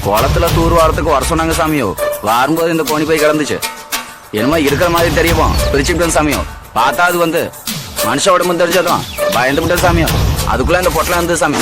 குளத்துல தூர் வாரத்துக்கு வர சொன்னாங்க சாமியோ. வரும்போது இந்த கோணி போய் கிடந்துச்சு. என்னமோ இருக்கிற மாதிரி தெரியுமோ, பிரிச்சுக்கிட்டேன் சாமியோ. பார்த்தா அது வந்து மனுஷ உடம்பு தெரிஞ்சதும் பயந்து விட்டேன் சாமியோ. அதுக்குள்ள இந்த பொட்டலாம் இருந்தது சாமி.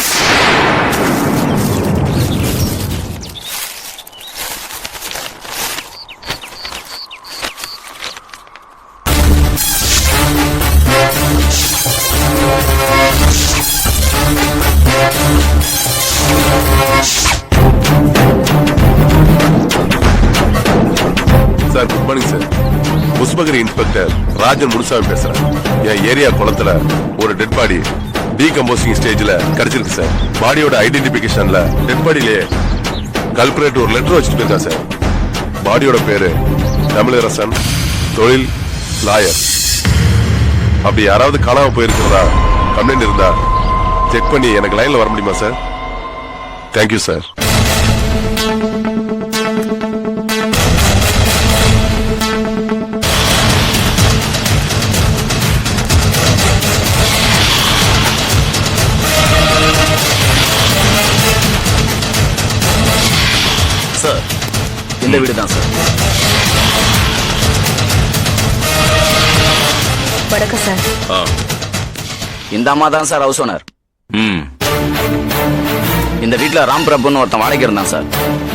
Sir, good morning sir. Pushpagiri inspector Rajan Munusamy பேசுறேன். என் ஏரியா குளத்துல ஒரு டெட் பாடி டீகம்போசிங் ஸ்டேஜ்ல கிடைச்சிருக்கு சார். பாடியோட ஐடென்டிபிகேஷன்ல டெட் பாடியிலே கல்பரேட் ஒரு லெட்டர் வச்சுட்டு போயிருக்கான் சார். பாடியோட பேரு தமிழரசன், தொழில் லாயர். அப்படி யாராவது காணாம போயிருக்கிறதா கம்ப்ளைண்ட் இருந்தா செக் பண்ணி எனக்கு லைன்ல வர முடியுமா சார்? Thank you sir. சார், இந்த வீடு தான் சார். வணக்கம் சார். இந்த அம்மா தான் சார் ஹவுஸ் ஓனர். இந்த வீட்டுல ராம் பிரபுன்னு ஒருத்தன் வாடகை இருந்தான் சார்.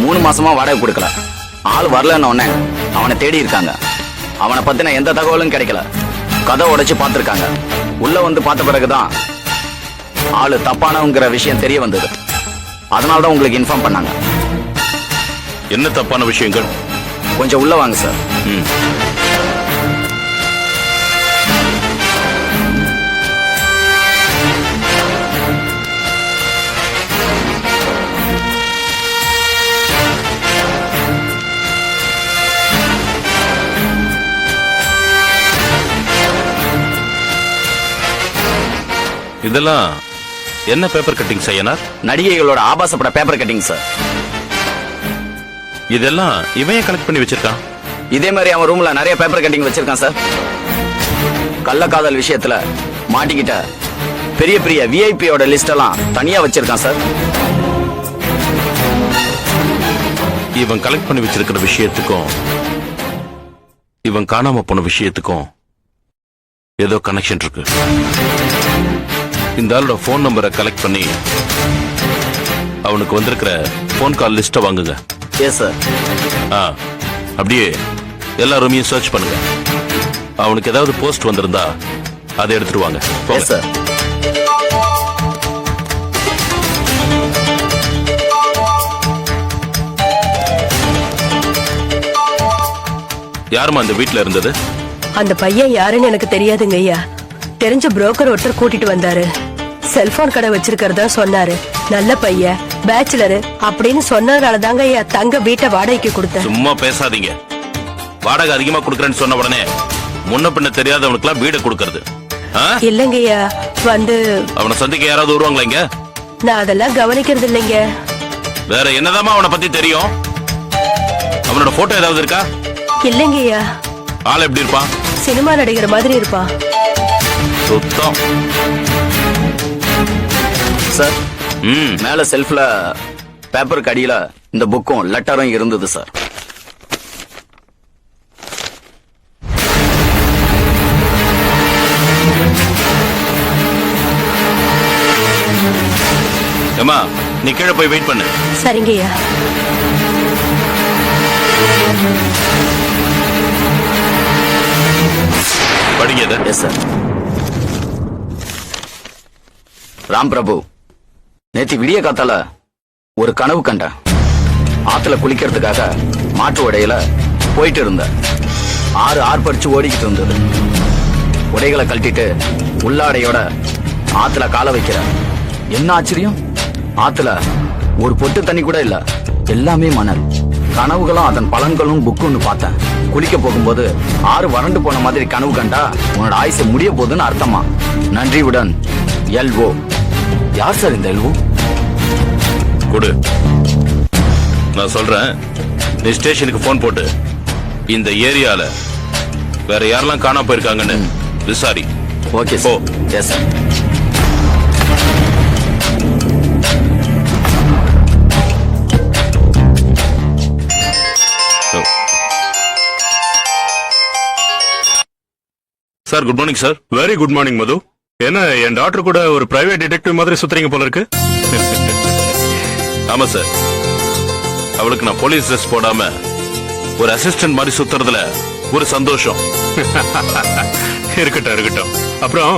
3 மாசமா வாடகை கொடுக்கல. ஆள் வரலன்னு உடனே அவனை தேடி இருக்காங்க. அவனை பத்தின எந்த தகவலும் கிடைக்கல. கதை உடைச்சு பார்த்திருக்காங்க. உள்ள வந்து பார்த்த பிறகுதான் ஆளு தப்பானவங்கிற விஷயம் தெரிய வந்தது. அதனாலதான் உங்களுக்கு இன்ஃபார்ம் பண்ணாங்க. என்ன தப்பான விஷயங்கள்? கொஞ்சம் உள்ள வாங்க சார். இதெல்லாம் என்ன பேப்பர் கட்டிங் செய்யனார்? நடிகைகளோட ஆபாசப்பட பேப்பர் கட்டிங் சார். இதெல்லாம் இவன் கலெக்ட் பண்ணி வச்சிருக்கான். இதே மாதிரி அவன் ரூம்ல நிறைய பேப்பர் கட்டிங் வச்சிருக்கான் சார். கள்ளக்காதல் விஷயத்துல மாட்டிக்கிட்ட பெரிய பெரிய விஐபியோட லிஸ்ட் எல்லாம் தனியா வச்சிருக்கான் சார். இவன் கலெக்ட் பண்ணி வச்சிருக்கிற விஷயத்துக்கும் இவன் காணாம போன விஷயத்துக்கும் ஏதோ கனெக்ஷன் இருக்கு. இந்த ஆளோட போன் நம்பரை கலெக்ட் பண்ணி அவனுக்கு வந்திருக்கிற போன் கால் லிஸ்ட வாங்குங்க. Yes sir. அப்படியே எல்லா ரூமையும் சர்ச் பண்ணுங்க. அவனுக்கு ஏதாவது போஸ்ட் வந்திருந்தா அதை எடுத்துட்டு வாங்க. Yes sir. யாருமா அந்த வீட்டுல இருந்தது? அந்த பையன் யாருன்னு எனக்கு தெரியாதுங்க ஐயா. தெரிஞ்ச புரோக்கர் ஒருத்தர் கூட்டிட்டு வந்தாரு. செல்போன் கடை வச்சிருக்கிறதா சொன்னாரு. நல்ல பையன், பேச்சுலரு அப்படின்னு சொன்னதால தாங்க ஐயா தங்க வீட்டை வாடகைக்கு கொடுத்தேன். சும்மா பேசாதீங்க. வாடகை அதிகமா கொடுக்கறேன்னு சொன்ன உடனே முன்ன பின்ன தெரியாதவனுக்கு எல்லாம் வீடு கொடுக்கறது இல்லங்க ஐயா. வந்து அவனை சந்திக்க யாராவது வருவாங்களா இங்க? நான் அதெல்லாம் கவனிக்கிறது இல்லைங்க. வேற என்னதாமா அவனை பத்தி தெரியும்? அவனோட போட்டோ ஏதாவது இருக்கா? இல்லங்க ஐயா. ஆள் எப்படி இருப்பான்? சினிமா நடிகர் மாதிரி இருப்பான். சுத்தம். சார், மேல செல்ஃப்ல பேப்பர் கடியில இந்த புக்கும் லெட்டரும் இருந்தது சார். ஏமா, நீ கீழே போய் வெயிட் பண்ணு. சரிங்க ஐயா. படிங்க. Yes sir. ராம் பிரபு, நேத்து விடிய காத்தால ஒரு கனவு கண்டேன். ஆத்துல குளிக்கிறதுக்காக மாற்று உடையில போயிட்டு இருந்த ஆர்ப்பரிச்சு ஓடிக்கிட்டு இருந்தது. உடைகளை கழட்டிட்டு உள்ளாடையோட ஆத்துல கால வைக்கிற. என்ன ஆச்சரியம், ஆத்துல ஒரு பொட்டு தண்ணி கூட இல்ல, எல்லாமே மணல். கனவுகளும் அதன் பலன்களும் புக்குன்னு பார்த்தேன். குளிக்க போகும்போது ஆறு வறண்டு போன மாதிரி கனவு கண்டா உன்னோட ஆயுசு முடிய போகுதுன்னு அர்த்தமா. நன்றியுடன் எல்ஓ. யார் சார் இந்த எல்ஓ? கொடு, நான் சொல்றேன். நீ ஸ்டேஷனுக்கு போன் போட்டு இந்த ஏரியால வேற யாரெல்லாம் காணாம போயிருக்காங்கன்னு விசாரி. ஓகே போ. Yes sir. Sir good morning sir. Very good morning Madhu. என்ன என் டாக்டர் கூட ஒரு பிரைவேட் டிடெக்டிவ் மாதிரி சுத்துறீங்க போல இருக்கு. ஆமா சார், அவளுக்கு நான் போலீஸ் ட்ரெஸ் போடாம ஒரு அசிஸ்டன்ட் மாதிரி சுத்துறதுல ஒரு சந்தோஷம். இருக்கட்டும் இருக்கட்டும். அப்புறம்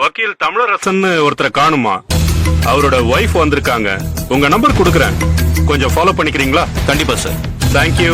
வக்கீல் தமிழரசன் ஒருத்தரை காணுமா? அவரோட ஒய்ஃப் வந்திருக்காங்க. உங்க நம்பர் கொடுக்கறேன், கொஞ்சம் ஃபாலோ பண்ணிக்கிறீங்களா? கண்டிப்பா sir. Thank you.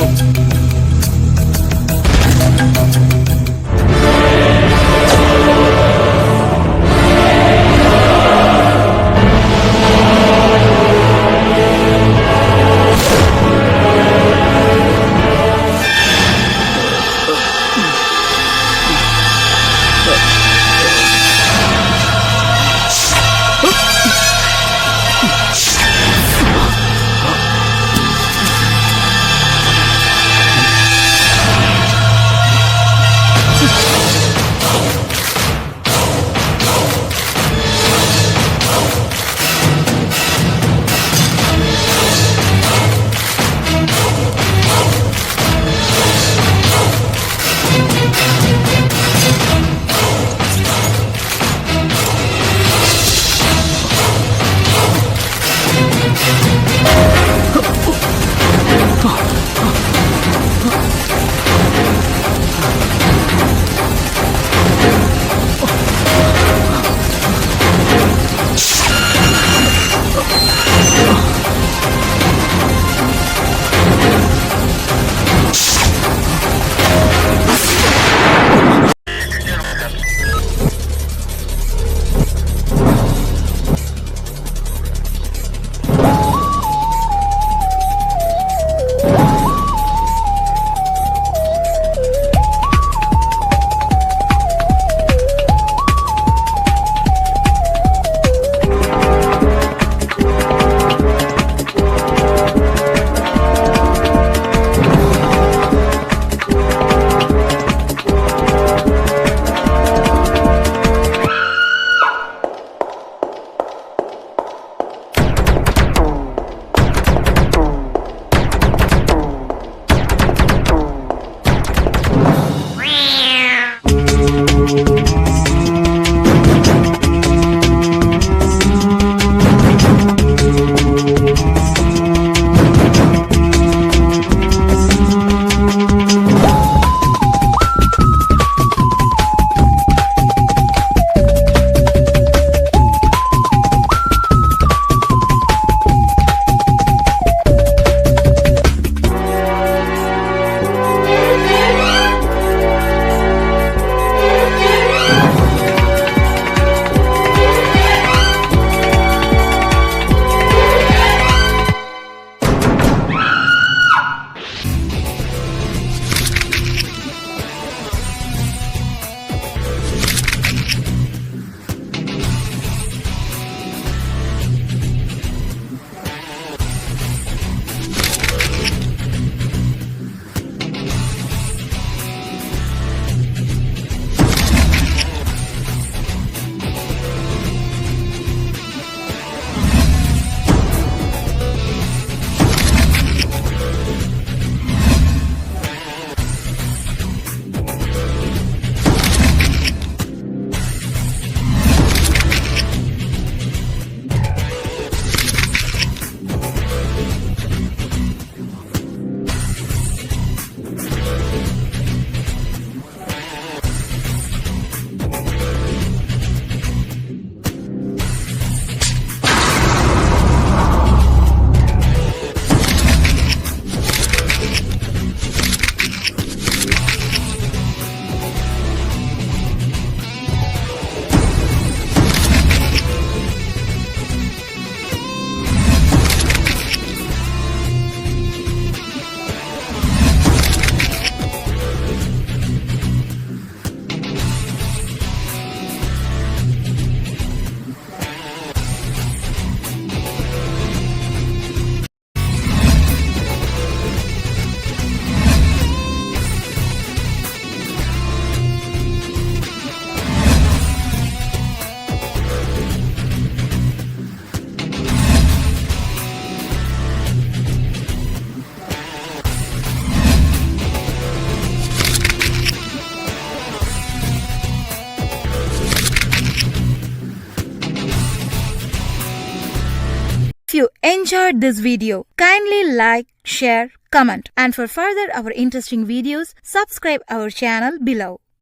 you enjoyed this video, kindly like, share, comment, and for further our interesting videos, subscribe our channel below.